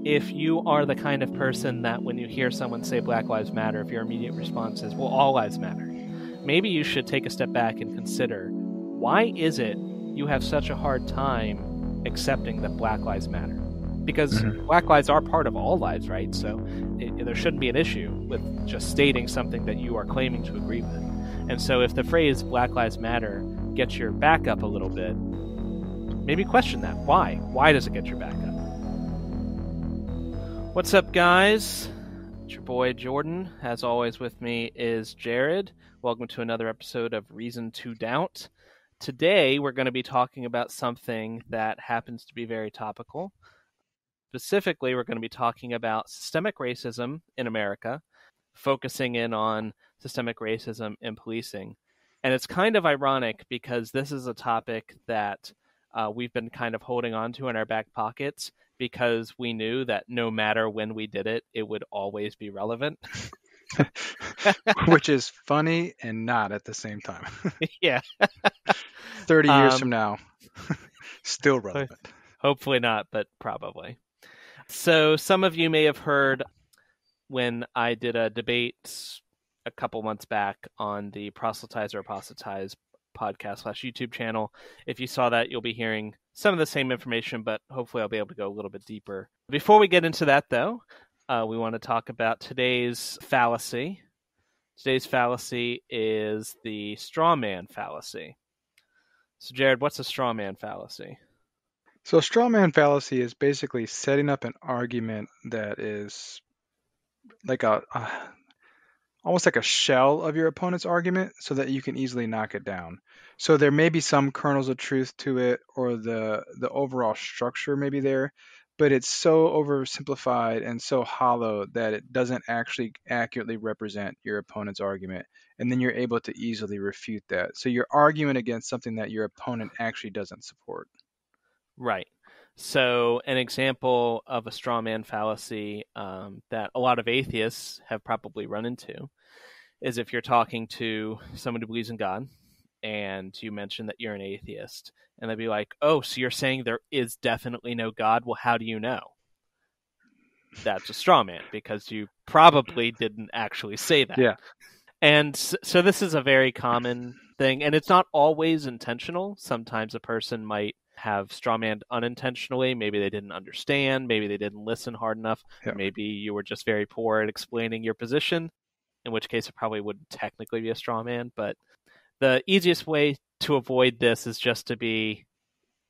if you are the kind of person that when you hear someone say Black Lives Matter, if your immediate response is, well, all lives matter, maybe you should take a step back and consider, why is it you have such a hard time accepting that Black Lives Matter? Because Black lives are part of all lives, right? So there shouldn't be an issue with just stating something that you are claiming to agree with. And so if the phrase Black Lives Matter gets your back up a little bit, maybe question that. Why? Why does it get your back up? What's up, guys? It's your boy Jordan. As always, with me is Jared. Welcome to another episode of Reason to Doubt. Today, we're going to be talking about something that happens to be very topical. Specifically, we're going to be talking about systemic racism in America, focusing in on systemic racism in policing. And it's kind of ironic because this is a topic that we've been kind of holding on to in our back pockets because we knew that no matter when we did it, it would always be relevant. Which is funny and not at the same time. Yeah. 30 years from now, still relevant. Hopefully not, but probably. So some of you may have heard when I did a debate a couple months back on the Proselytize or Apostatize podcast / YouTube channel. If you saw that, you'll be hearing some of the same information, but hopefully I'll be able to go a little bit deeper. Before we get into that, though, we want to talk about today's fallacy. Today's fallacy is the straw man fallacy. So, Jared, what's a straw man fallacy? So a straw man fallacy is basically setting up an argument that is like almost like a shell of your opponent's argument so that you can easily knock it down. So there may be some kernels of truth to it, or the overall structure may be there, but it's so oversimplified and so hollow that it doesn't actually accurately represent your opponent's argument. And then you're able to easily refute that. So you're arguing against something that your opponent actually doesn't support. Right. So an example of a straw man fallacy that a lot of atheists have probably run into is if you're talking to someone who believes in God and you mention that you're an atheist, and they'll be like, oh, so you're saying there is definitely no God? Well, how do you know? That's a straw man because you probably didn't actually say that. Yeah. And so this is a very common thing, and it's not always intentional. Sometimes a person might have strawmanned unintentionally. Maybe they didn't understand. Maybe they didn't listen hard enough. Yeah. Maybe you were just very poor at explaining your position, in which case it probably wouldn't technically be a straw man. But the easiest way to avoid this is just to be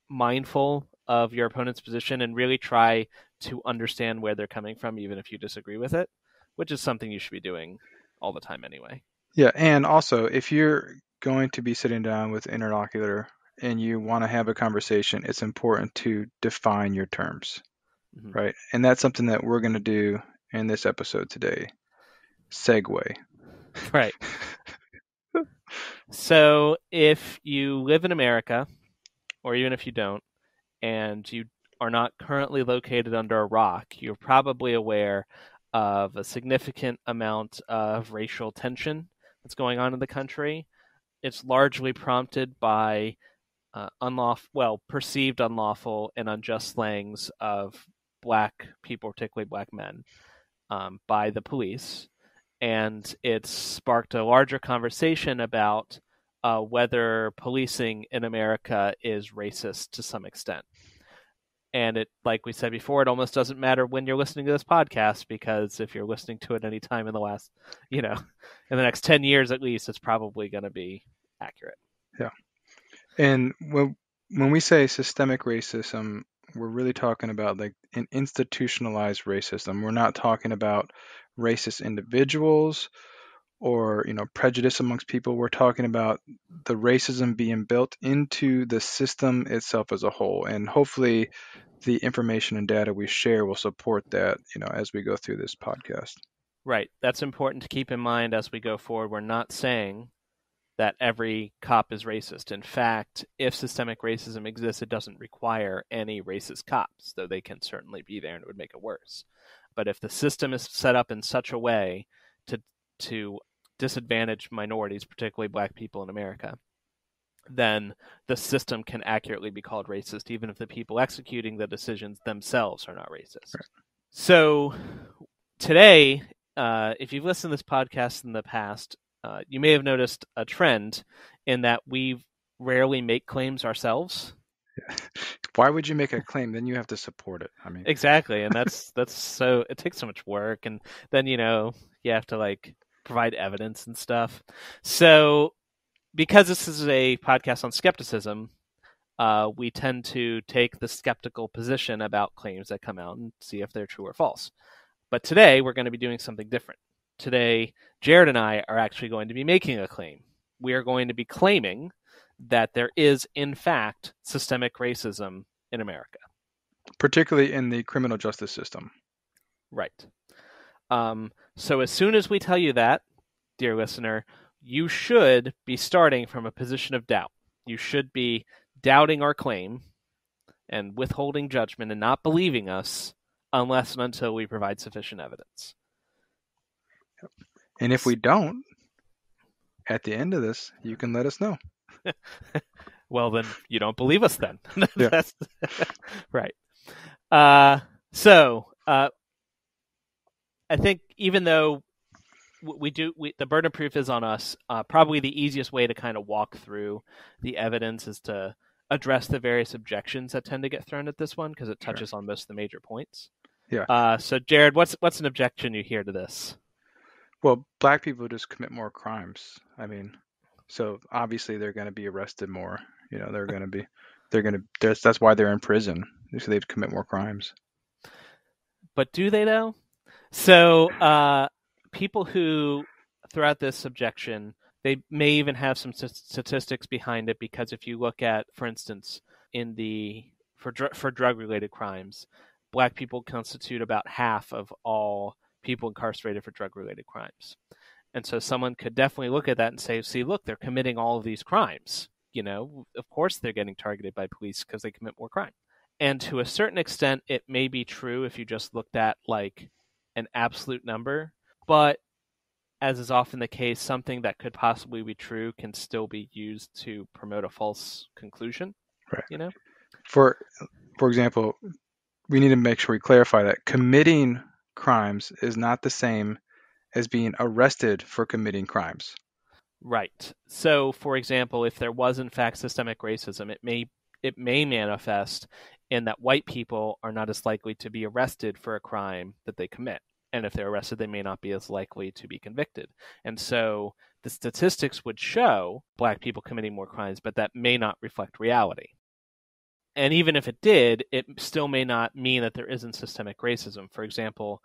mindful of your opponent's position and really try to understand where they're coming from, even if you disagree with it, which is something you should be doing all the time anyway. Yeah, and also if you're going to be sitting down with an interlocutor and you want to have a conversation, it's important to define your terms, right? And that's something that we're going to do in this episode today. Segue. Right. So if you live in America, or even if you don't, and you are not currently located under a rock, you're probably aware of a significant amount of racial tension that's going on in the country. It's largely prompted by perceived unlawful and unjust slayings of black people, particularly black men, by the police. And it's sparked a larger conversation about whether policing in America is racist to some extent. And it, like we said before, it almost doesn't matter when you're listening to this podcast, because if you're listening to it any time in the last, in the next 10 years at least, it's probably going to be accurate. Yeah. And when we say systemic racism, we're really talking about like an institutionalized racism. We're not talking about racist individuals or, prejudice amongst people. We're talking about the racism being built into the system itself as a whole. And hopefully the information and data we share will support that, as we go through this podcast. Right. That's important to keep in mind as we go forward. We're not saying that every cop is racist. In fact, if systemic racism exists, it doesn't require any racist cops, though they can certainly be there and it would make it worse. But if the system is set up in such a way to disadvantage minorities, particularly black people in America, then the system can accurately be called racist, even if the people executing the decisions themselves are not racist. Right. So today, if you've listened to this podcast in the past, you may have noticed a trend in that we rarely make claims ourselves. Why would you make a claim? Then you have to support it. I mean, Exactly, and that's so it takes so much work, and then you have to like provide evidence and stuff. So because this is a podcast on skepticism, we tend to take the skeptical position about claims that come out and see if they're true or false. But today we're going to be doing something different. Today, Jared and I are actually going to be making a claim. We are going to be claiming that there is, in fact, systemic racism in America. particularly in the criminal justice system. Right. So as soon as we tell you that, dear listener, you should be starting from a position of doubt. You should be doubting our claim and withholding judgment and not believing us unless and until we provide sufficient evidence. And if we don't, at the end of this, you can let us know. Well, then you don't believe us then. Yeah. That's right. So I think even though the burden of proof is on us, probably the easiest way to kind of walk through the evidence is to address the various objections that tend to get thrown at this one because it touches on most of the major points. Yeah. So Jared, what's an objection you hear to this? Well, black people just commit more crimes. I mean, so obviously they're going to be arrested more. That's why they're in prison. So they commit more crimes. But do they though? So people who throughout this objection, they may even have some statistics behind it because if you look at, for instance, for drug-related crimes, black people constitute about half of all people incarcerated for drug-related crimes. And so someone could definitely look at that and say, see, look, they're committing all of these crimes. Of course they're getting targeted by police because they commit more crime. And to a certain extent, it may be true if you just looked at like an absolute number, but as is often the case, something that could possibly be true can still be used to promote a false conclusion. Right. For example, we need to make sure we clarify that committing crimes is not the same as being arrested for committing crimes. Right. So, for example, if there was in fact systemic racism, it may manifest in that white people are not as likely to be arrested for a crime that they commit. And if they're arrested, they may not be as likely to be convicted. And so the statistics would show black people committing more crimes, but that may not reflect reality. And even if it did, it still may not mean that there isn't systemic racism. For example,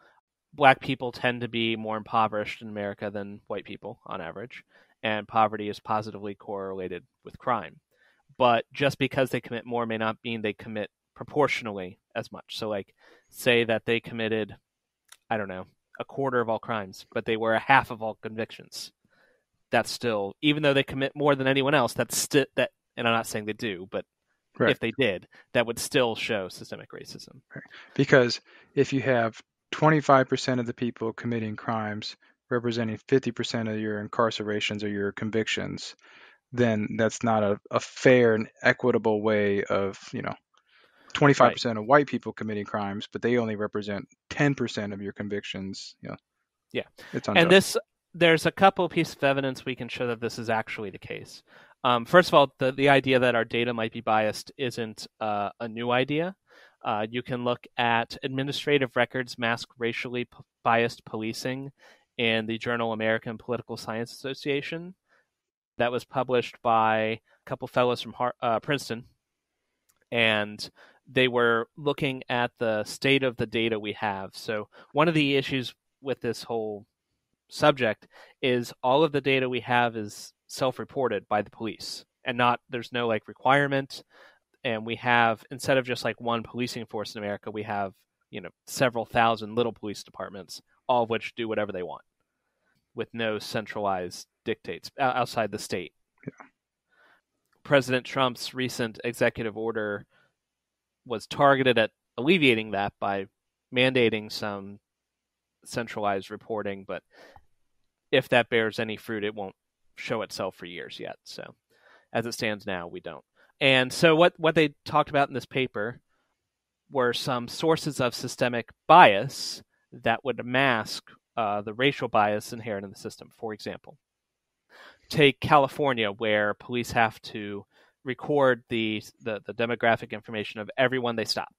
black people tend to be more impoverished in America than white people on average, and poverty is positively correlated with crime. But just because they commit more may not mean they commit proportionally as much. So, like, say that they committed, I don't know, a quarter of all crimes, but they were a half of all convictions. That's still, even though they commit more than anyone else, that's still that. And I'm not saying they do, but Right. if they did, that would still show systemic racism. Right. Because if you have 25% of the people committing crimes representing 50% of your incarcerations or your convictions, then that's not a fair and equitable way of, 25% of white people committing crimes, but they only represent 10% of your convictions. Yeah. It's unjust. And there's a couple pieces of evidence we can show that this is actually the case. First of all, the idea that our data might be biased isn't a new idea. You can look at administrative records mask racially biased policing in the journal American Political Science Association. That was published by a couple fellows from Princeton. And they were looking at the state of the data we have. So one of the issues with this whole subject is all of the data we have is self-reported by the police and there's no like requirement. And we have, instead of just like one policing force in America, we have, several thousand little police departments, all of which do whatever they want with no centralized dictates outside the state. Yeah. President Trump's recent executive order was targeted at alleviating that by mandating some centralized reporting, but if that bears any fruit, it won't show itself for years yet. So as it stands now, we don't. And so what they talked about in this paper were some sources of systemic bias that would mask the racial bias inherent in the system. For example, take California, where police have to record the demographic information of everyone they stop.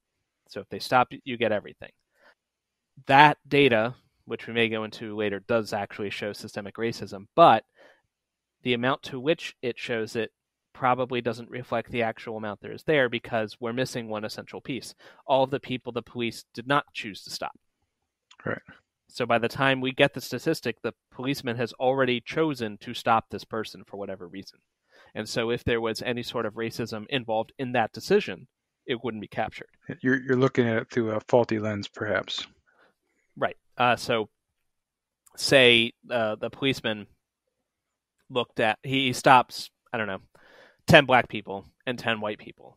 So if they stop, you get everything. That data, which we may go into later, does actually show systemic racism, but the amount to which it shows it probably doesn't reflect the actual amount there is there, because we're missing one essential piece. All of the people the police did not choose to stop. Right. So by the time we get the statistic, the policeman has already chosen to stop this person for whatever reason. And so if there was any sort of racism involved in that decision, it wouldn't be captured. You're looking at it through a faulty lens, perhaps. Right. So say the policeman he stops, I don't know, 10 black people and 10 white people,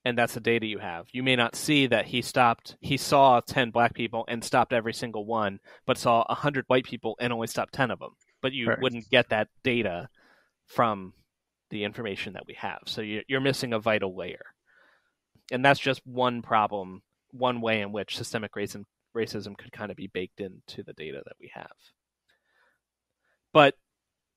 and that's the data you have. You may not see that he saw 10 black people and stopped every single one, but saw 100 white people and only stopped 10 of them. But you wouldn't get that data from the information that we have. So you're missing a vital layer. And that's just one problem, one way in which systemic racism could kind of be baked into the data that we have. But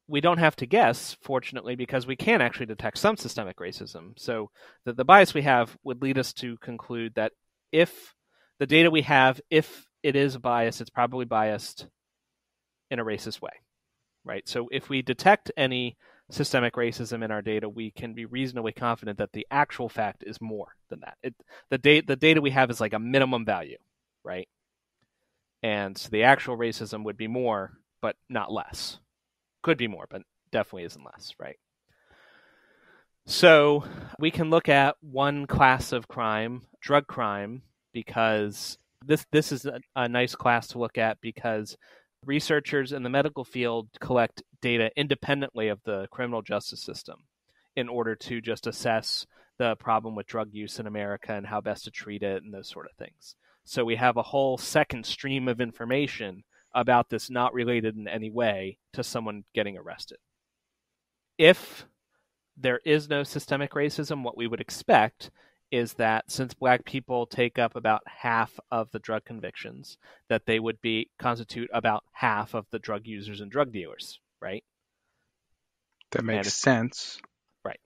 we don't have to guess, fortunately, because we can actually detect some systemic racism. So the bias we have would lead us to conclude that if the data we have, if it is a bias, it's probably biased in a racist way, right? So if we detect any systemic racism in our data, we can be reasonably confident that the actual fact is more than that. The data we have is like a minimum value, right? And the actual racism would be more, but not less. Could be more, but definitely isn't less, right? So we can look at one class of crime, drug crime, because this is a nice class to look at, because researchers in the medical field collect data independently of the criminal justice system in order to just assess the problem with drug use in America and how best to treat it and those sort of things. So we have a whole second stream of information about this not related in any way to someone getting arrested. If there is no systemic racism, what we would expect is that since black people take up about half of the drug convictions, that they would constitute about half of the drug users and drug dealers, right? That makes sense. Right.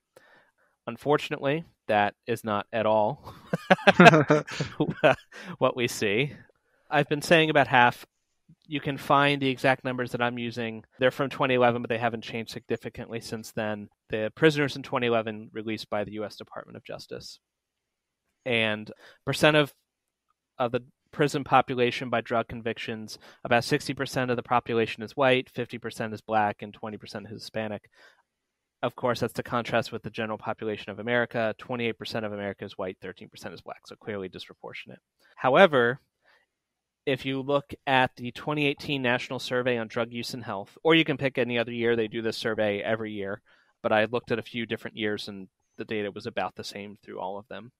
Unfortunately, that is not at all what we see. I've been saying about half. You can find the exact numbers that I'm using. They're from 2011, but they haven't changed significantly since then. The prisoners in 2011 released by the U.S. Department of Justice. And percent of the prison population by drug convictions, about 60% of the population is white, 50% is black, and 20% is Hispanic. Of course, that's to contrast with the general population of America. 28% of America is white, 13% is black, so clearly disproportionate. However, if you look at the 2018 National Survey on Drug Use and Health, or you can pick any other year, they do this survey every year, but I looked at a few different years and the data was about the same through all of them.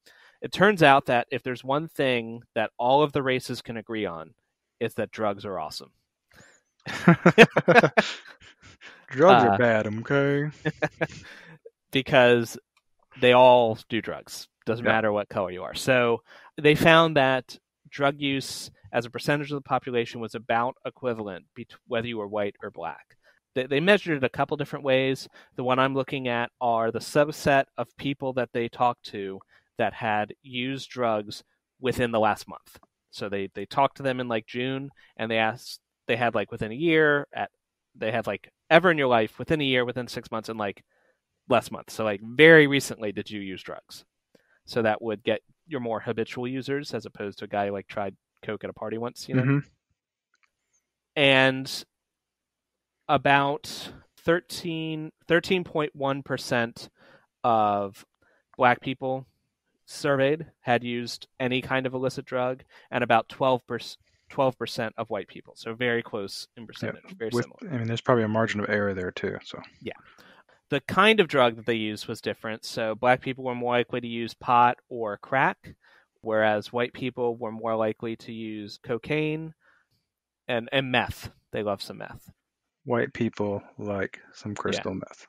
It turns out that if there's one thing that all of the races can agree on, it's that drugs are awesome. Drugs are bad, okay? Because they all do drugs. Doesn't matter what color you are. So they found that drug use as a percentage of the population was about equivalent whether you were white or black. They measured it a couple different ways. The one I'm looking at are the subset of people that they talked to that had used drugs within the last month. So they talked to them in like June, and they had like within a year, they had like ever in your life, within a year, within 6 months, and like last month. So like very recently did you use drugs. So that would get your more habitual users as opposed to a guy who like tried Coke at a party once, Mm-hmm. And about 13.1% of black people surveyed had used any kind of illicit drug, and about 12% of white people. So very close in percentage, very similar. I mean, there's probably a margin of error there too. So yeah. The kind of drug that they used was different. So black people were more likely to use pot or crack, whereas white people were more likely to use cocaine and meth. They love some meth. White people like some crystal meth.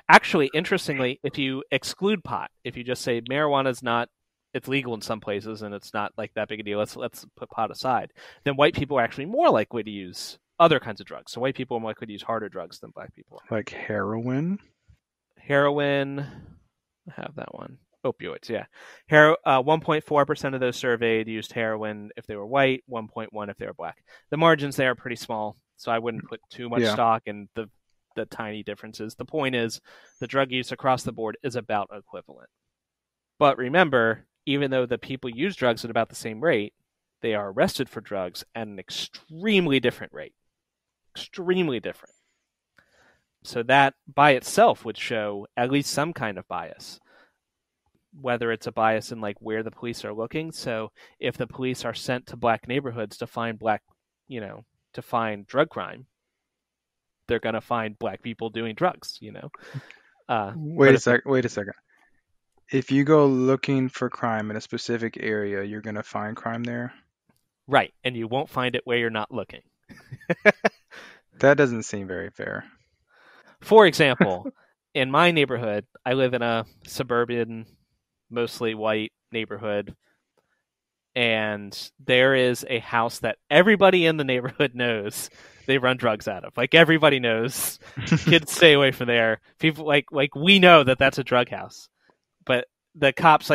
Actually, interestingly, if you exclude pot, if you just say marijuana is not it's legal in some places and it's not like that big a deal. Let's put pot aside. Then white people are actually more likely to use other kinds of drugs. So white people are more likely to use harder drugs than black people. Like heroin? Heroin, I have that one. Opioids, yeah. 1.4% of those surveyed used heroin if they were white, 1.1 if they were black. The margins there are pretty small, so I wouldn't put too much stock in the tiny differences. The point is the drug use across the board is about equivalent. But remember, even though the people use drugs at about the same rate, they are arrested for drugs at an extremely different rate. Extremely different. So that by itself would show at least some kind of bias, whether it's a bias in like where the police are looking. So if the police are sent to black neighborhoods to find to find drug crime, they're going to find black people doing drugs, Wait a second. If you go looking for crime in a specific area, you're going to find crime there? Right, and you won't find it where you're not looking. That doesn't seem very fair. For example, in my neighborhood, I live in a suburban, mostly white neighborhood, and there is a house that everybody in the neighborhood knows they run drugs out of. Like, everybody knows. Kids stay away from there. People, like we know that that's a drug house. But the cops,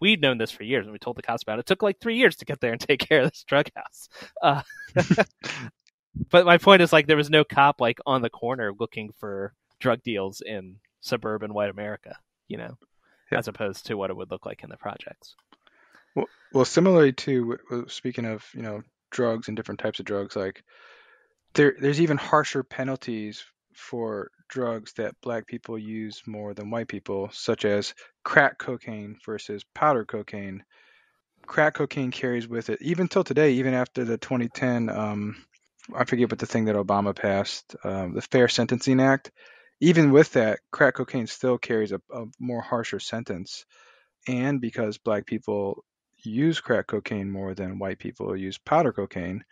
we'd known this for years, and we told the cops about it. It took like 3 years to get there and take care of this drug house. But my point is, there was no cop on the corner looking for drug deals in suburban white America, as opposed to what it would look like in the projects. Well, similarly to speaking of drugs and different types of drugs, there's even harsher penalties for drugs that black people use more than white people, such as crack cocaine versus powder cocaine. Crack cocaine carries with it, even till today, even after the 2010, I forget what the thing that Obama passed, the Fair Sentencing Act. Even with that, crack cocaine still carries a more harsher sentence. And because black people use crack cocaine more than white people use powder cocaine,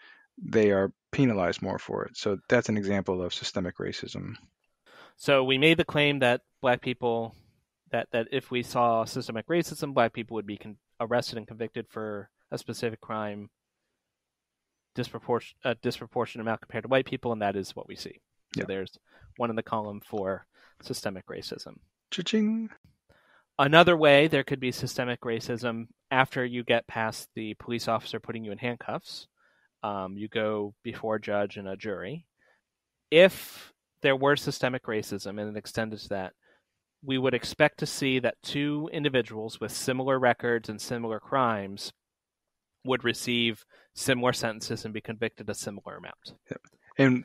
they are penalized more for it. So that's an example of systemic racism. So we made the claim that black people, that if we saw systemic racism, black people would be arrested and convicted for a specific crime, a disproportionate amount compared to white people, and that is what we see. So there's one in the column for systemic racism. Cha-ching. Another way there could be systemic racism after you get past the police officer putting you in handcuffs. You go before a judge and a jury. If there were systemic racism and it extended to that, we would expect to see that two individuals with similar records and similar crimes would receive similar sentences and be convicted a similar amount. Yep. And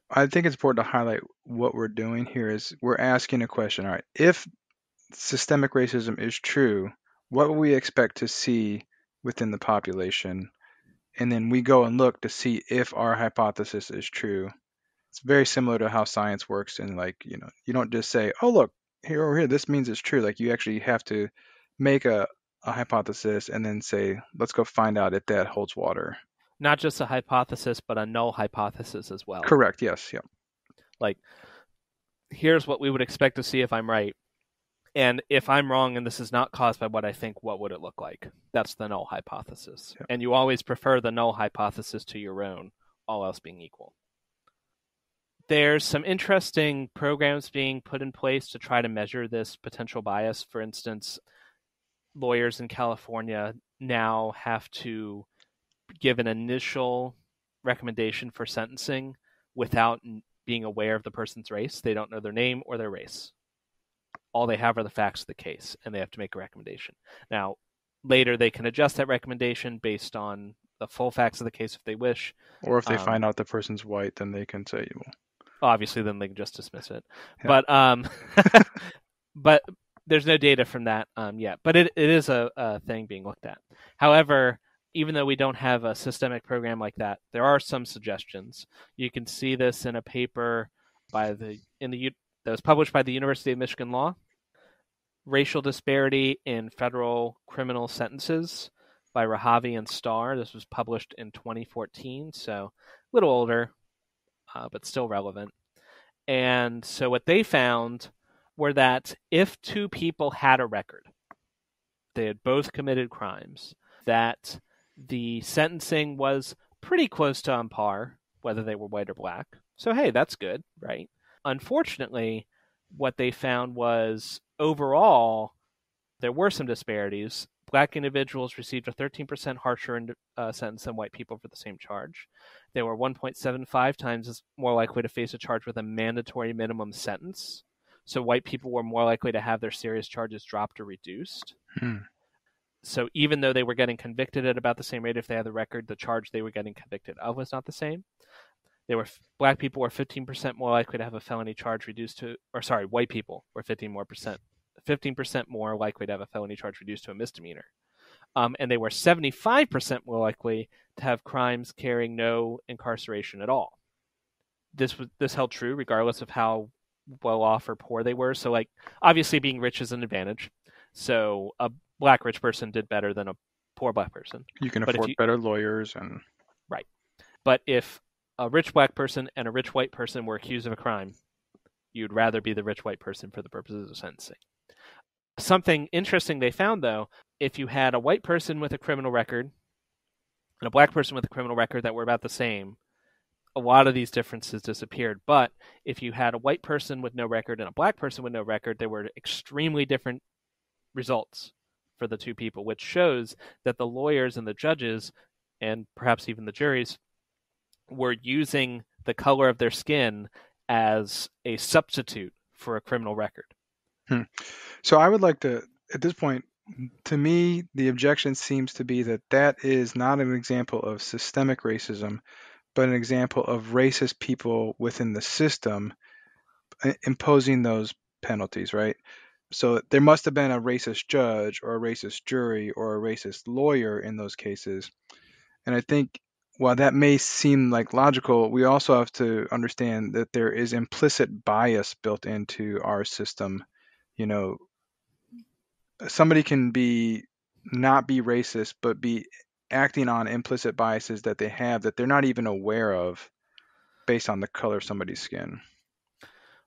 I think it's important to highlight what we're doing here is we're asking a question. All right, if systemic racism is true, what will we expect to see within the population? And then we go and look to see if our hypothesis is true. It's very similar to how science works. And you don't just say, oh, look, here over here, this means it's true. You actually have to make a hypothesis and then say, let's go find out if that holds water. Not just a hypothesis, but a null hypothesis as well. Correct. Yes. Yeah. Here's what we would expect to see if I'm right. And if I'm wrong and this is not caused by what I think, what would it look like? That's the null hypothesis. Yep. And you always prefer the null hypothesis to your own, all else being equal. There's some interesting programs being put in place to try to measure this potential bias. For instance, lawyers in California now have to give an initial recommendation for sentencing without being aware of the person's race. They don't know their name or their race. All they have are the facts of the case, and they have to make a recommendation. Now, later they can adjust that recommendation based on the full facts of the case if they wish. Or if they find out the person's white, then they can say, well, obviously, then they can just dismiss it. Yeah. But there's no data from that yet. But it is a thing being looked at. However, even though we don't have a systemic program like that, there are some suggestions. You can see this in a paper that was published by the University of Michigan Law. Racial Disparity in Federal Criminal Sentences by Rahavi and Starr. This was published in 2014, so a little older, but still relevant. And so what they found were that if two people had a record They had both committed crimes, that the sentencing was pretty close to on par, whether they were white or black. So, hey, that's good, right? Unfortunately, what they found was overall, there were some disparities. Black individuals received a 13% harsher sentence than white people for the same charge. They were 1.75 times more likely to face a charge with a mandatory minimum sentence. So white people were more likely to have their serious charges dropped or reduced. So even though they were getting convicted at about the same rate if they had the record, the charge they were getting convicted of was not the same. Black people were 15% more likely to have a felony charge reduced to, or sorry, white people were 15% more likely to have a felony charge reduced to a misdemeanor. And they were 75% more likely to have crimes carrying no incarceration at all. This held true regardless of how well off or poor they were. So, like, obviously being rich is an advantage. So a black rich person did better than a poor black person. You can afford better lawyers and right. But if a rich black person and a rich white person were accused of a crime, you'd rather be the rich white person for the purposes of sentencing. Something interesting they found, though, if you had a white person with a criminal record and a black person with a criminal record that were about the same, a lot of these differences disappeared. But if you had a white person with no record and a black person with no record, there were extremely different results for the two people, which shows that the lawyers and the judges, and perhaps even the juries, were using the color of their skin as a substitute for a criminal record. So I would like to, at this point, to me, the objection seems to be that is not an example of systemic racism, but an example of racist people within the system imposing those penalties, right? So there must have been a racist judge or a racist jury or a racist lawyer in those cases. And I think while that may seem like logical, we also have to understand that there is implicit bias built into our system. You know, somebody can not be racist, but be acting on implicit biases that they have that they're not even aware of based on the color of somebody's skin.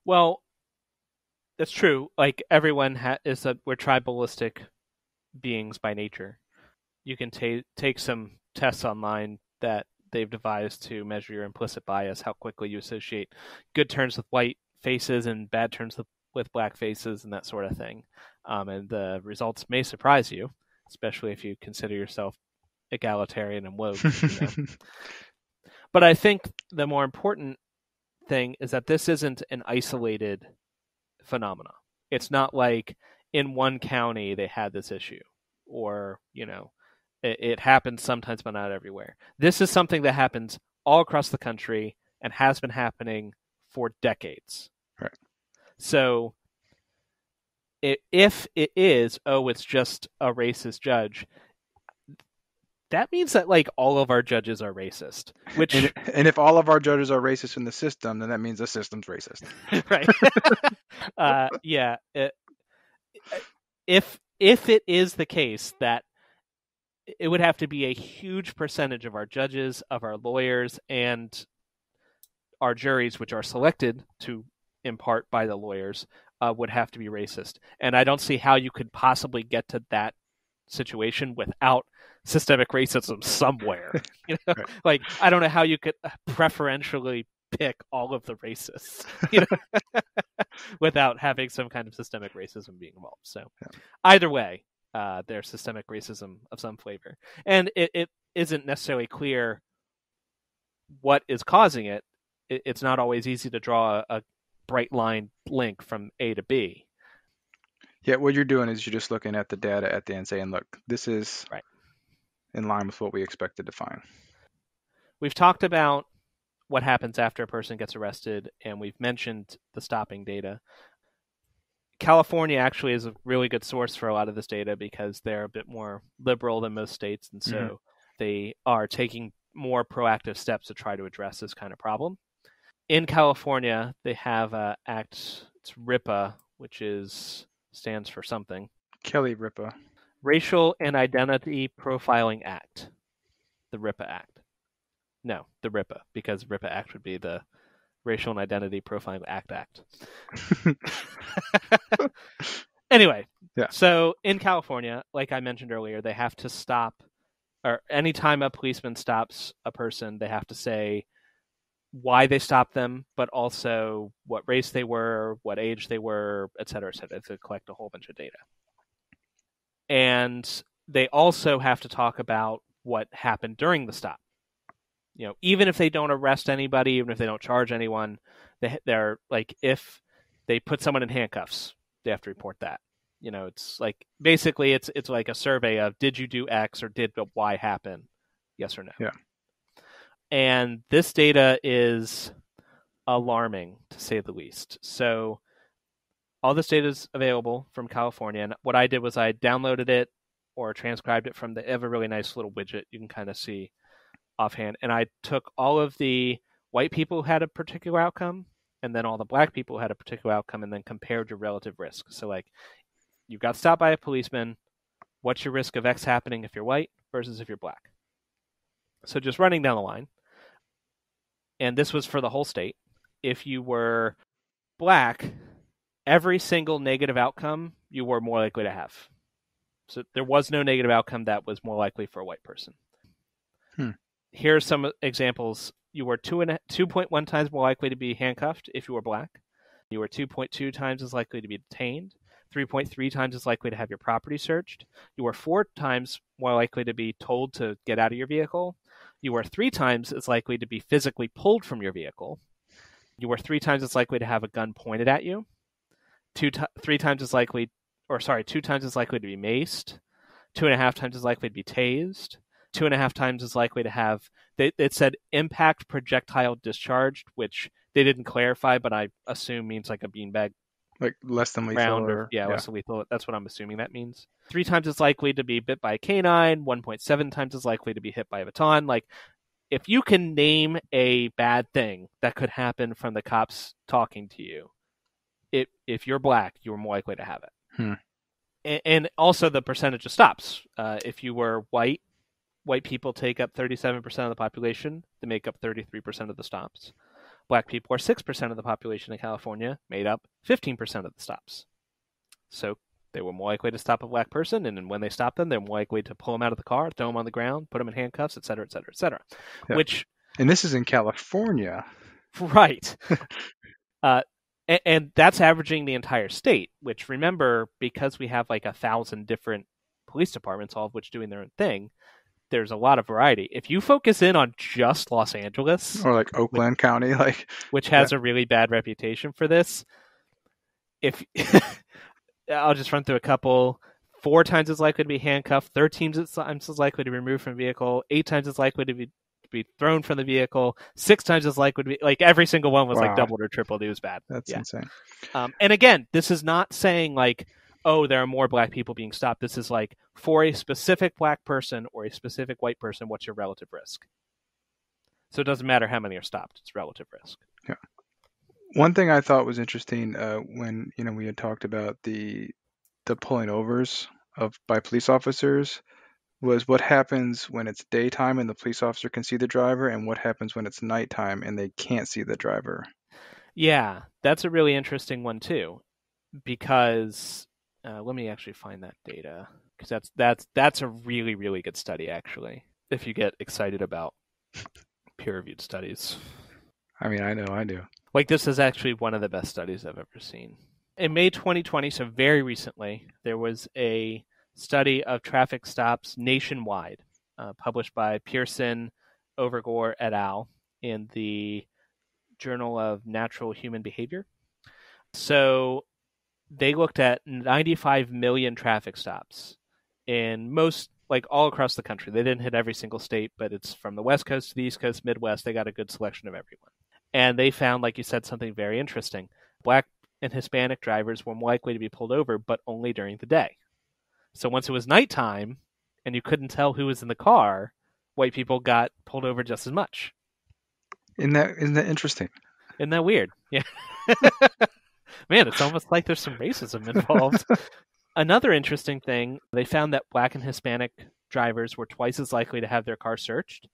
Well, that's true. Like, everyone we're tribalistic beings by nature. You can take some tests online that they've devised to measure your implicit bias, how quickly you associate good turns with white faces and bad turns with black faces and that sort of thing. And the results may surprise you, especially if you consider yourself egalitarian and woke. But I think the more important thing is that this isn't an isolated phenomena. It's not like in one county they had this issue, or, it happens sometimes, but not everywhere. This is something that happens all across the country and has been happening for decades. Right. So if it is, it's just a racist judge, that means that, like, all of our judges are racist. And if all of our judges are racist in the system, then that means the system's racist. Right. Yeah. If it is the case that it would have to be a huge percentage of our judges, of our lawyers, and our juries, which are selected in part by the lawyers, would have to be racist. And I don't see how you could possibly get to that situation without systemic racism somewhere. Right. Like, I don't know how you could preferentially pick all of the racists, without having some kind of systemic racism being involved. So either way, there's systemic racism of some flavor. And it isn't necessarily clear what is causing it. It's not always easy to draw a bright line link from A to B. Yeah, what you're doing is you're just looking at the data at the end saying, look, this is right in line with what we expected to find. We've talked about what happens after a person gets arrested, and we've mentioned the stopping data. California actually is a really good source for a lot of this data because they're a bit more liberal than most states, and so they are taking more proactive steps to try to address this kind of problem. In California, they have an act, it's RIPA, which stands for something. Kelly Ripa. Racial and Identity Profiling Act. The RIPA Act. No, the RIPA, because RIPA Act would be the Racial and Identity Profiling Act. Anyway, Yeah. So in California, like I mentioned earlier, they have to stop, or anytime a policeman stops a person, they have to say why they stopped them, but also what race they were, what age they were, et cetera, to collect a whole bunch of data. And they also have to talk about what happened during the stop. Even if they don't arrest anybody, even if they don't charge anyone, they're like, if they put someone in handcuffs, they have to report that. It's like, basically it's like a survey of, did you do X or did Y happen? Yes or no? Yeah. And this data is alarming, to say the least. So all this data is available from California. And what I did was I downloaded it or transcribed it from they have a really nice little widget you can kind of see offhand. And I took all of the white people who had a particular outcome and then all the black people who had a particular outcome and then compared your relative risk. So like, you got stopped by a policeman. What's your risk of X happening if you're white versus if you're black? So just running down the line. And this was for the whole state. If you were black, every single negative outcome you were more likely to have. So there was no negative outcome that was more likely for a white person. Here are some examples. You were 2.1 times more likely to be handcuffed if you were black. You were 2.2 times as likely to be detained. 3.3 times as likely to have your property searched. You were 4 times more likely to be told to get out of your vehicle. You were 3 times as likely to be physically pulled from your vehicle. You were 3 times as likely to have a gun pointed at you. 2 times as likely to be maced. 2.5 times as likely to be tased. 2.5 times as likely to have, it said impact projectile discharged, which they didn't clarify, but I assume means like a beanbag. Like less than lethal. Less than lethal. That's what I'm assuming that means. 3 times as likely to be bit by a canine. 1.7 times as likely to be hit by a baton. Like, if you can name a bad thing that could happen from the cops talking to you, if you're black, you were more likely to have it. And also the percentage of stops. If you were white people take up 37% of the population. They make up 33% of the stops. Black people are 6% of the population in California, made up 15% of the stops. So they were more likely to stop a black person, and then when they stop them, they're more likely to pull them out of the car, throw them on the ground, put them in handcuffs, et cetera, et cetera, et cetera. Yeah. And this is in California. Right. And that's averaging the entire state, which, remember, because we have like 1,000 different police departments, all of which doing their own thing, there's a lot of variety. If you focus in on just Los Angeles, or like Oakland County, which has a really bad reputation for this, if I'll just run through a couple. 4 times as likely to be handcuffed, 13 times as likely to be removed from a vehicle, 8 times as likely to be thrown from the vehicle, 6 times as likely to be, like, every single one was like doubled or tripled. It was bad. That's insane. And again, this is not saying like, oh, there are more black people being stopped. This is like, for a specific black person or a specific white person, what's your relative risk? So it doesn't matter how many are stopped. It's relative risk. Yeah. One thing I thought was interesting when we had talked about the pulling overs by police officers was what happens when it's daytime and the police officer can see the driver, and what happens when it's nighttime and they can't see the driver. Yeah, that's a really interesting one too, because let me actually find that data, because that's a really, really good study, actually, if you get excited about peer-reviewed studies. I mean, I know I do. Like, this is actually one of the best studies I've ever seen. In May 2020, so very recently, there was a study of traffic stops nationwide, published by Pearson, Overgore et al. In the Journal of Natural Human Behavior. So they looked at 95 million traffic stops in most, like, all across the country. They didn't hit every single state, but it's from the West Coast to the East Coast, Midwest. They got a good selection of everyone. And they found, like you said, something very interesting. Black and Hispanic drivers were more likely to be pulled over, but only during the day. So once it was nighttime and you couldn't tell who was in the car, white people got pulled over just as much. Isn't that interesting? Isn't that weird? Yeah. Man, it's almost like there's some racism involved. Another interesting thing, they found that black and Hispanic drivers were twice as likely to have their car searched,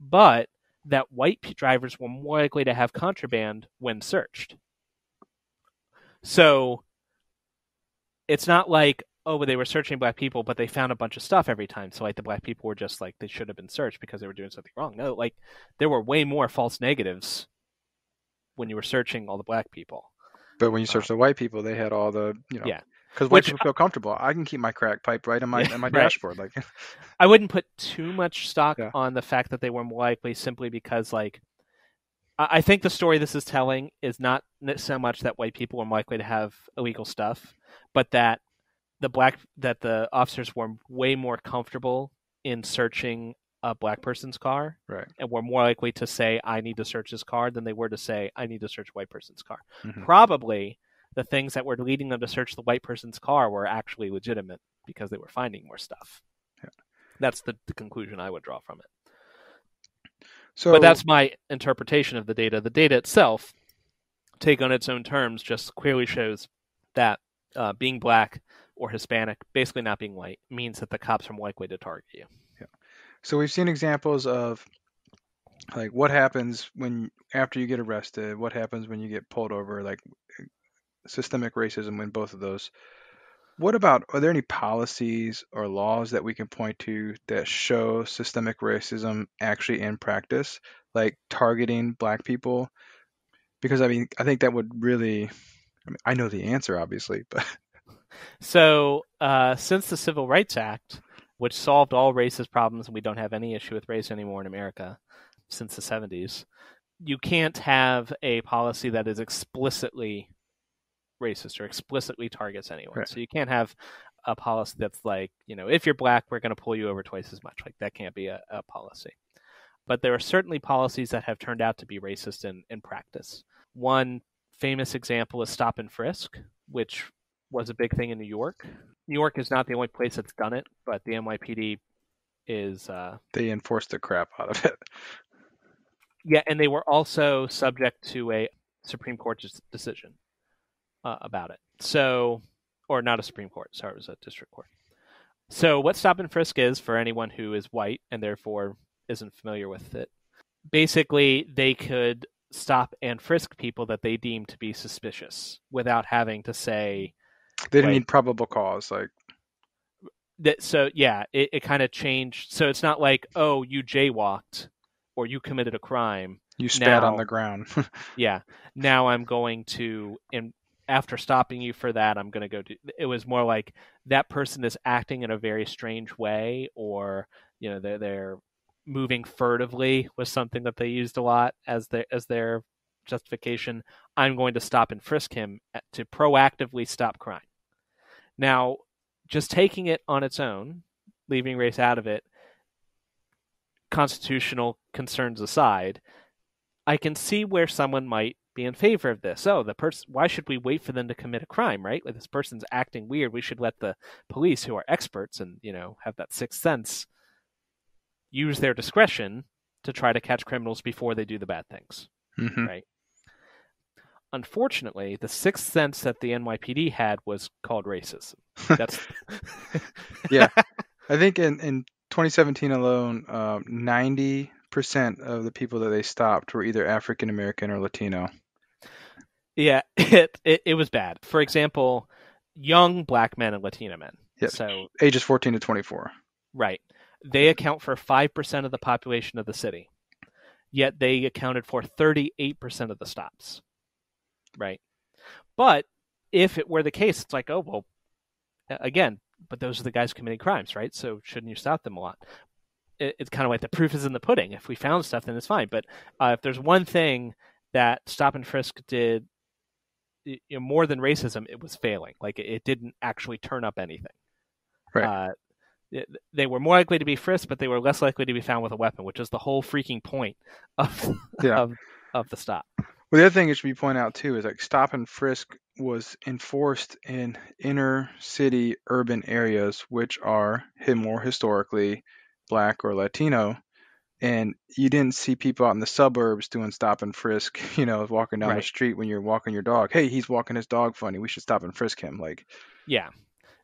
but that white drivers were more likely to have contraband when searched. So it's not like, oh, but they were searching black people, but they found a bunch of stuff every time. So like the black people were just like they should have been searched because they were doing something wrong. No, like there were way more false negatives when you were searching all the black people. But when you search the white people, they had all the, Yeah, because white people feel comfortable. I can keep my crack pipe right on my yeah, on my right. dashboard. Like, I wouldn't put too much stock Yeah. on the fact that they were more likely simply because, like, I think the story this is telling is not so much that white people were more likely to have illegal stuff, but that the officers were way more comfortable in searching a black person's car, right. and were more likely to say, I need to search this car, than they were to say, I need to search a white person's car. Mhm. Probably the things that were leading them to search the white person's car were actually legitimate because they were finding more stuff. Yeah. That's the conclusion I would draw from it. So, But that's my interpretation of the data. The data itself, taken on its own terms, just clearly shows that being black or Hispanic, basically not being white, means that the cops are more likely to target you. Yeah. So we've seen examples of like what happens after you get arrested, what happens when you get pulled over, like systemic racism in both of those. What about, are there any policies or laws that we can point to that show systemic racism actually in practice, like targeting black people? Because I mean, I think that would really, I know the answer obviously, but So, since the Civil Rights Act, which solved all racist problems, and we don't have any issue with race anymore in America since the 70s, you can't have a policy that is explicitly racist or explicitly targets anyone. Right. So you can't have a policy that's like, if you're black, we're going to pull you over twice as much. Like that can't be a policy. But there are certainly policies that have turned out to be racist in practice. One famous example is stop and frisk, which was a big thing in New York. New York is not the only place that's done it, but the NYPD is... they enforced the crap out of it. Yeah, and they were also subject to a Supreme Court decision about it. So, or not a Supreme Court, sorry, it was a district court. So what stop and frisk is, for anyone who is white and therefore isn't familiar with it, basically they could stop and frisk people that they deem to be suspicious without having to say... They didn't need probable cause, like... So, yeah, it kind of changed. So it's not like, oh, you jaywalked or you committed a crime. You spat on the ground. Yeah. Now I'm going to... after stopping you for that, I'm going to go do... It was more like that person is acting in a very strange way, or, they're moving furtively was something that they used a lot as their justification. I'm going to stop and frisk him to proactively stop crime. Now, just taking it on its own, leaving race out of it, constitutional concerns aside, I can see where someone might be in favor of this. Oh, why should we wait for them to commit a crime, right? Like, this person's acting weird. We should let the police, who are experts and, have that sixth sense, use their discretion to try to catch criminals before they do the bad things, right? Unfortunately, the sixth sense that the NYPD had was called racism. That's Yeah. I think in 2017 alone, 90% of the people that they stopped were either African American or Latino. Yeah, it was bad. For example, young black men and Latino men. Yep. So ages 14 to 24. Right. They account for 5% of the population of the city. Yet they accounted for 38% of the stops. Right. But if it were the case, it's like, oh, well, again, but those are the guys committing crimes, right? So shouldn't you stop them a lot? It's kind of like the proof is in the pudding. If we found stuff, then it's fine. But if there's one thing that stop and frisk did more than racism, it was failing. Like, it didn't actually turn up anything. Right. They were more likely to be frisked, but they were less likely to be found with a weapon, which is the whole freaking point of the stop. Well, the other thing that should be pointed out too is like stop and frisk was enforced in inner city urban areas, which are more historically black or Latino, and you didn't see people out in the suburbs doing stop and frisk, walking down the street when you're walking your dog. Hey, he's walking his dog funny. We should stop and frisk him. Like, yeah.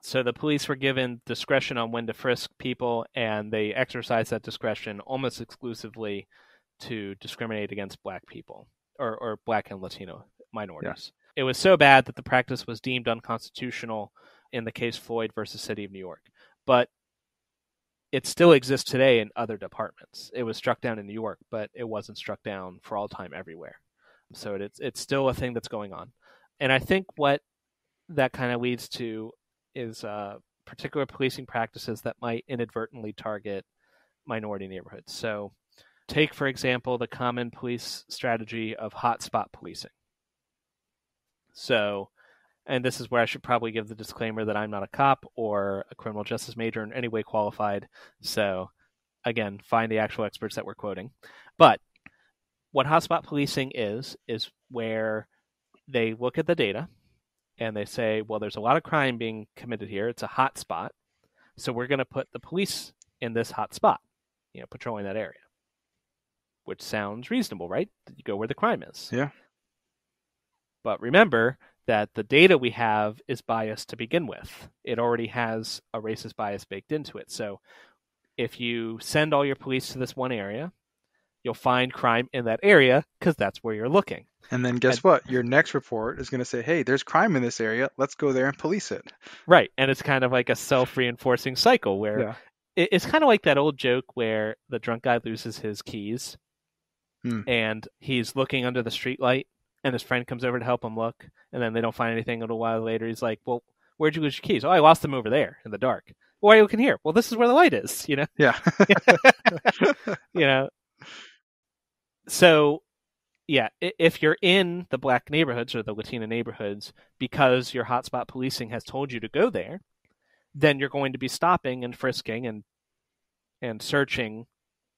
So the police were given discretion on when to frisk people, and they exercised that discretion almost exclusively to discriminate against black people or black and Latino minorities. Yeah. It was so bad that the practice was deemed unconstitutional in the case Floyd versus City of New York. But it still exists today in other departments. It was struck down in New York, but it wasn't struck down for all time everywhere. So it's still a thing that's going on. And I think what that kind of leads to is particular policing practices that might inadvertently target minority neighborhoods. So take, for example, the common police strategy of hotspot policing. So, and this is where I should probably give the disclaimer that I'm not a cop or a criminal justice major in any way qualified. So, again, find the actual experts that we're quoting. But what hotspot policing is where they look at the data and they say, well, there's a lot of crime being committed here. It's a hot spot. So we're going to put the police in this hot spot, patrolling that area. Which sounds reasonable, right? You go where the crime is. Yeah. But remember that the data we have is biased to begin with. It already has a racist bias baked into it. So if you send all your police to this one area, you'll find crime in that area because that's where you're looking. And then guess what? Your next report is going to say, hey, there's crime in this area. Let's go there and police it. Right. And it's kind of like a self-reinforcing cycle where it's kind of like that old joke where the drunk guy loses his keys and he's looking under the streetlight and his friend comes over to help him look. And then they don't find anything. A little while later, he's like, well, where'd you lose your keys? Oh, I lost them over there in the dark. Why are you looking here? Well, this is where the light is, Yeah. So, yeah, if you're in the black neighborhoods or the Latina neighborhoods because your hotspot policing has told you to go there, then you're going to be stopping and frisking and searching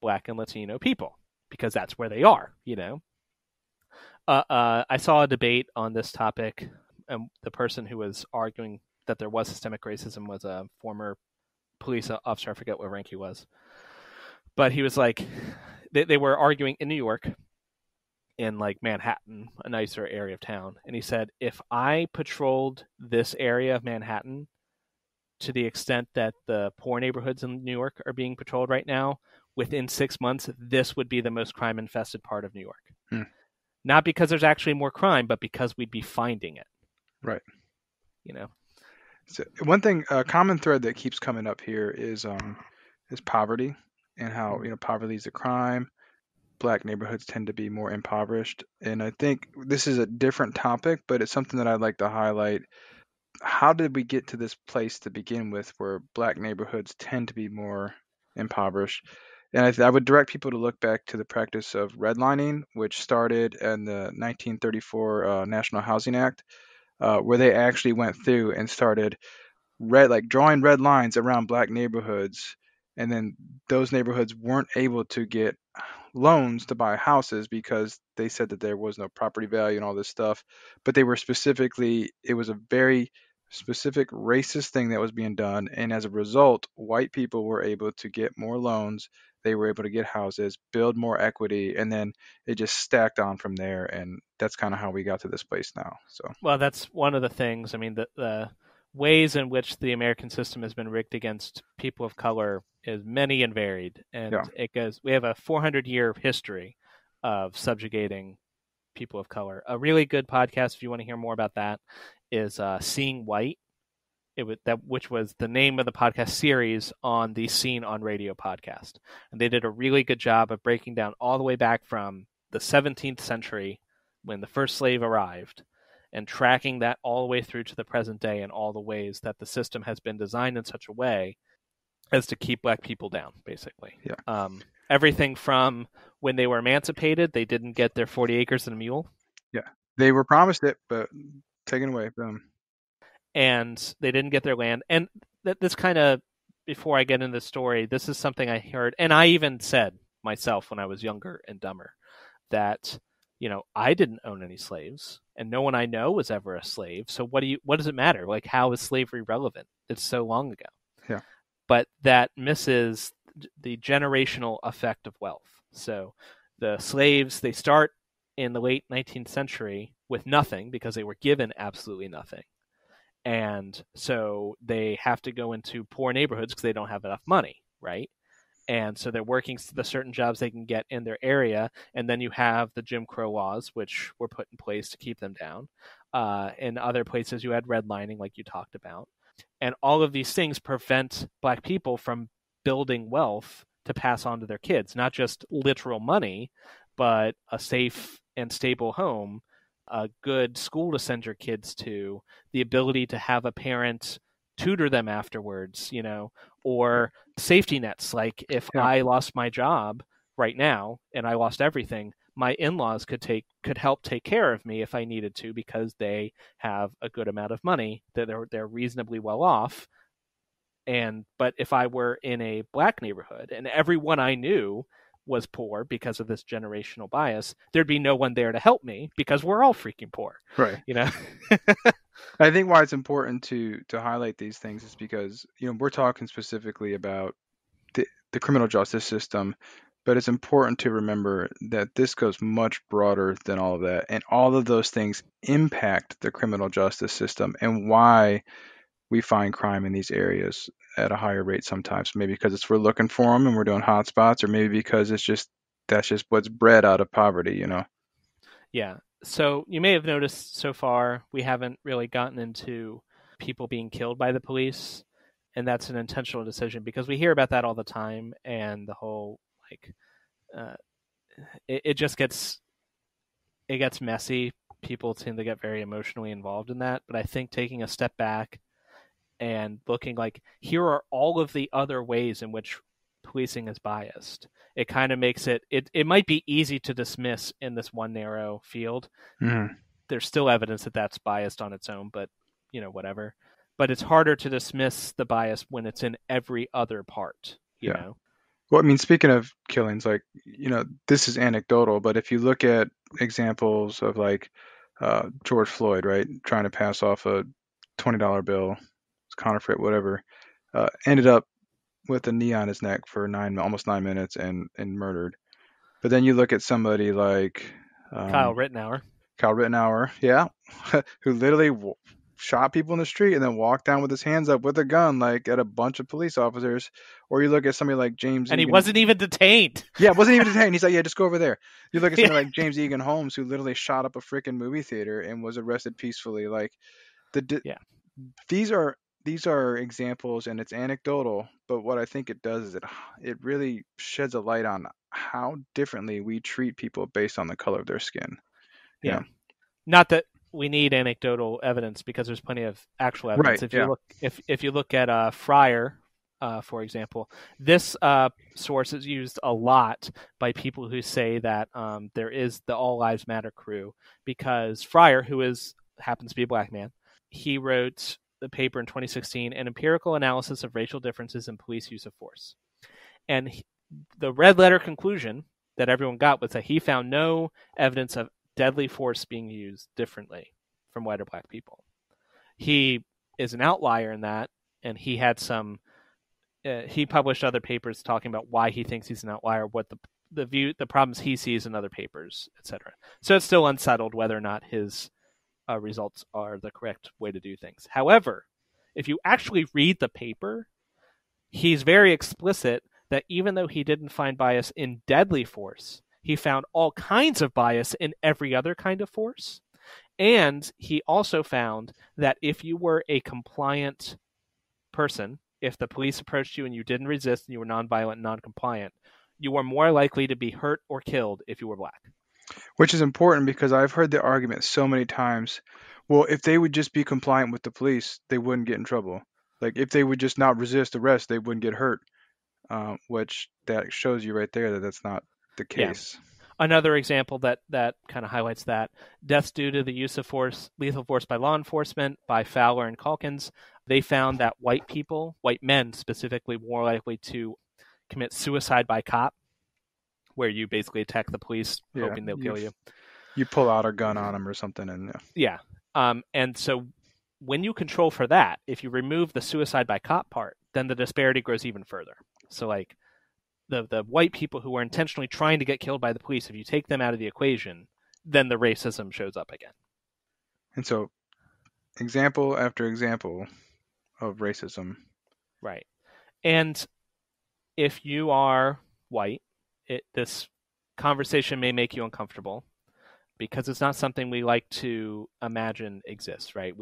black and Latino people because that's where they are, I saw a debate on this topic, and the person who was arguing that there was systemic racism was a former police officer. I forget what rank he was. But he was like, they were arguing in New York, in like Manhattan, a nicer area of town. And he said, if I patrolled this area of Manhattan to the extent that the poor neighborhoods in New York are being patrolled right now, within 6 months, this would be the most crime-infested part of New York. Not because there's actually more crime, but because we'd be finding it. Right. So one thing, a common thread that keeps coming up here is poverty and how, poverty is a crime. Black neighborhoods tend to be more impoverished. And I think this is a different topic, but it's something that I'd like to highlight. How did we get to this place to begin with where black neighborhoods tend to be more impoverished? And I would direct people to look back to the practice of redlining, which started in the 1934 National Housing Act, where they actually went through and started drawing red lines around black neighborhoods. And then those neighborhoods weren't able to get loans to buy houses because they said that there was no property value and all this stuff. But it was a very specific racist thing that was being done. And as a result, white people were able to get more loans. They were able to get houses, build more equity, and then it just stacked on from there. And that's kind of how we got to this place now. So, well, that's one of the things. I mean, the ways in which the American system has been rigged against people of color is many and varied. And we have a 400-year history of subjugating people of color. A really good podcast, if you want to hear more about that, is Seeing White, which was the name of the podcast series on the Scene on Radio podcast. And they did a really good job of breaking down all the way back from the 17th century when the first slave arrived and tracking that all the way through to the present day and all the ways that the system has been designed in such a way as to keep black people down, basically. Yeah. Everything from when they were emancipated, they didn't get their 40 acres and a mule. Yeah. They were promised it, but taken away from them. And they didn't get their land. And this kind of, before I get into the story, this is something I heard, and I even said myself when I was younger and dumber, that, I didn't own any slaves, and no one I know was ever a slave. So what does it matter? Like, how is slavery relevant? It's so long ago. Yeah. But that misses the generational effect of wealth. So the slaves, they start in the late 19th century with nothing because they were given absolutely nothing. And so they have to go into poor neighborhoods because they don't have enough money, right? And so they're working the certain jobs they can get in their area. And then you have the Jim Crow laws, which were put in place to keep them down. In other places, you had redlining, like you talked about. And all of these things prevent Black people from building wealth to pass on to their kids, not just literal money, but a safe and stable home, a good school to send your kids to, the ability to have a parent tutor them afterwards, or safety nets. Like if Yeah. I lost my job right now and I lost everything, my in-laws could help take care of me if I needed to, because they have a good amount of money, that they're reasonably well off. But if I were in a Black neighborhood and everyone I knew was poor because of this generational bias, there'd be no one there to help me because we're all freaking poor. Right. I think why it's important to highlight these things is because, we're talking specifically about the criminal justice system, but it's important to remember that this goes much broader than all of that, and all of those things impact the criminal justice system and why we find crime in these areas at a higher rate sometimes. Maybe because we're looking for them and we're doing hotspots, or maybe because that's just what's bred out of poverty. Yeah. So you may have noticed so far we haven't really gotten into people being killed by the police, and that's an intentional decision because we hear about that all the time, and the whole it gets messy. People tend to get very emotionally involved in that, but I think taking a step back and looking here are all of the other ways in which policing is biased. It kind of makes it might be easy to dismiss in this one narrow field. Mm-hmm. There's still evidence that that's biased on its own, but whatever. But it's harder to dismiss the bias when it's in every other part, you know? Well, I mean, speaking of killings, this is anecdotal, but if you look at examples of George Floyd, right, trying to pass off a $20 bill, counterfeit, whatever, ended up with a knee on his neck for almost 9 minutes and murdered. But then you look at somebody like Kyle Rittenhour, yeah, who literally shot people in the street and then walked down with his hands up with a gun, at a bunch of police officers. Or you look at somebody like James and Egan. He wasn't even detained. Yeah, wasn't even detained. He's like, yeah, just go over there. You look at somebody like James Egan Holmes, who literally shot up a freaking movie theater and was arrested peacefully. These are examples, and it's anecdotal, but what I think it does is it really sheds a light on how differently we treat people based on the color of their skin. Yeah. Not that we need anecdotal evidence, because there's plenty of actual evidence. Right. If you look at Fryer, for example, this source is used a lot by people who say that there is the All Lives Matter crew, because Fryer, who happens to be a Black man, he wrote the paper in 2016, An Empirical Analysis of Racial Differences in Police Use of Force. And the red letter conclusion that everyone got was that he found no evidence of deadly force being used differently from white or Black people. He is an outlier in that, and he had he published other papers talking about why he thinks he's an outlier, what the problems he sees in other papers, etc. So it's still unsettled whether or not his results are the correct way to do things. However, if you actually read the paper, he's very explicit that even though he didn't find bias in deadly force, he found all kinds of bias in every other kind of force. And he also found that if you were a compliant person, if the police approached you and you didn't resist and you were nonviolent and non-compliant, you were more likely to be hurt or killed if you were Black. Which is important, because I've heard the argument so many times, well, if they would just be compliant with the police, they wouldn't get in trouble. If they would just not resist arrest, they wouldn't get hurt. Which that shows you right there that that's not the case. Yeah. Another example that kind of highlights that: deaths due to the use of lethal force by law enforcement, by Fowler and Calkins. They found that white men specifically, more likely to commit suicide by cop, where you basically attack the police hoping they'll kill you. You pull out a gun on them or something, and and so when you control for that, if you remove the suicide by cop part, then the disparity grows even further. So the white people who are intentionally trying to get killed by the police, if you take them out of the equation, then the racism shows up again. And so example after example of racism. Right. And if you are white, this conversation may make you uncomfortable, because it's not something we like to imagine exists, right?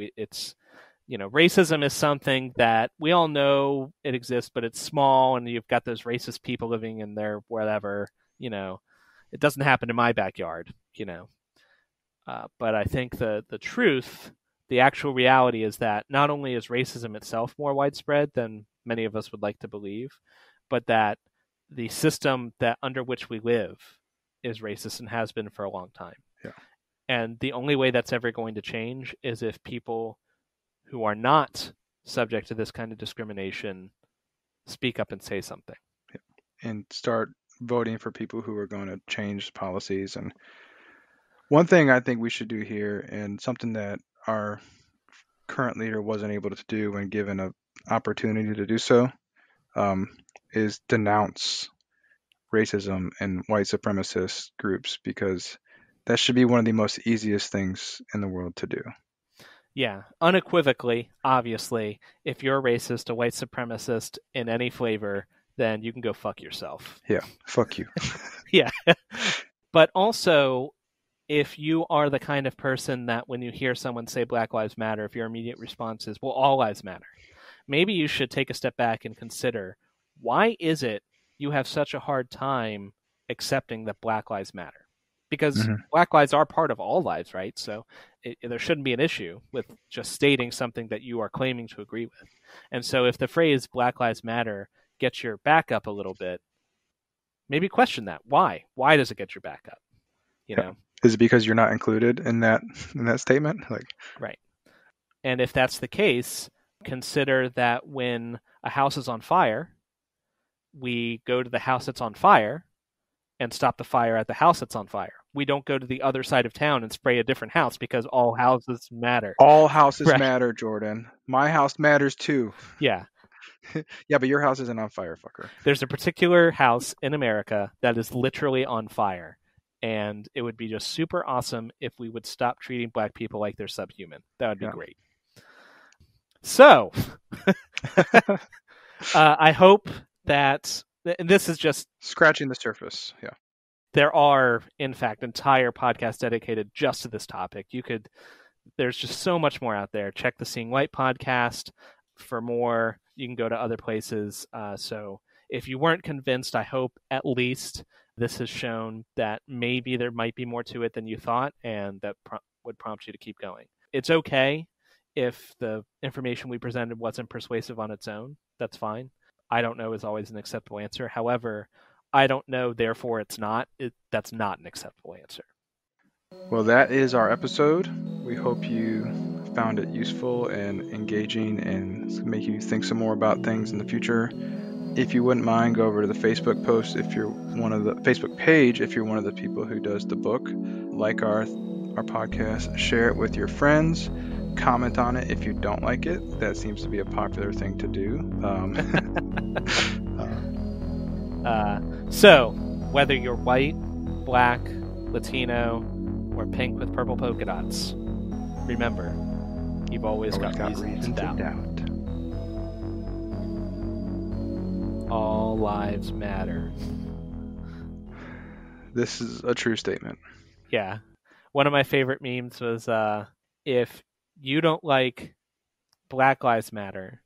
Racism is something that we all know it exists, but it's small, and you've got those racist people living in there, wherever. It doesn't happen in my backyard. But I think the truth, the actual reality, is that not only is racism itself more widespread than many of us would like to believe, but that the system that under which we live is racist and has been for a long time. Yeah. And the only way that's ever going to change is if people who are not subject to this kind of discrimination speak up and say something. Yeah. And start voting for people who are going to change policies. And one thing I think we should do here, and something that our current leader wasn't able to do when given an opportunity to do so, is denounce racism and white supremacist groups, because that should be one of the most easiest things in the world to do. Yeah, unequivocally, obviously, if you're a racist, a white supremacist in any flavor, then you can go fuck yourself. Yeah, fuck you. Yeah. But also, if you are the kind of person that when you hear someone say Black Lives Matter, if your immediate response is, well, all lives matter, maybe you should take a step back and consider, why is it you have such a hard time accepting that Black Lives Matter? Because Black lives are part of all lives, right? So there shouldn't be an issue with just stating something that you are claiming to agree with. And so if the phrase Black Lives Matter gets your back up a little bit, maybe question that. Why? Why does it get your back up? Is it because you're not included in that statement? Right. And if that's the case, consider that when a house is on fire, we go to the house that's on fire and stop the fire at the house that's on fire. We don't go to the other side of town and spray a different house because all houses matter. All houses matter, Jordan. My house matters too. Yeah. Yeah, but your house isn't on fire, fucker. There's a particular house in America that is literally on fire. And it would be just super awesome if we would stop treating Black people like they're subhuman. That would be great. So, I hope that, and this is just scratching the surface. Yeah. There are, in fact, entire podcasts dedicated just to this topic. There's just so much more out there. Check the Seeing White podcast for more. You can go to other places. So if you weren't convinced, I hope at least this has shown that maybe there might be more to it than you thought, and that would prompt you to keep going. It's okay if the information we presented wasn't persuasive on its own. That's fine. I don't know is always an acceptable answer. However, I don't know, therefore it's not. That's not an acceptable answer. Well, that is our episode. We hope you found it useful and engaging and make you think some more about things in the future. If you wouldn't mind, go over to the Facebook post if you're one of the Facebook page if you're one of the people who does the book. Like our podcast, share it with your friends, comment on it if you don't like it. That seems to be a popular thing to do. So, whether you're white, black, Latino, or pink with purple polka dots, remember, you've always got reason to doubt. All lives matter. This is a true statement. Yeah. One of my favorite memes was, if you don't like Black Lives Matter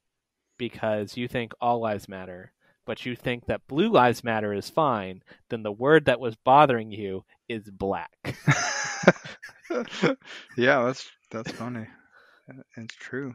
because you think all lives matter, but you think that Blue Lives Matter is fine, then the word that was bothering you is black. Yeah, that's funny. It's true.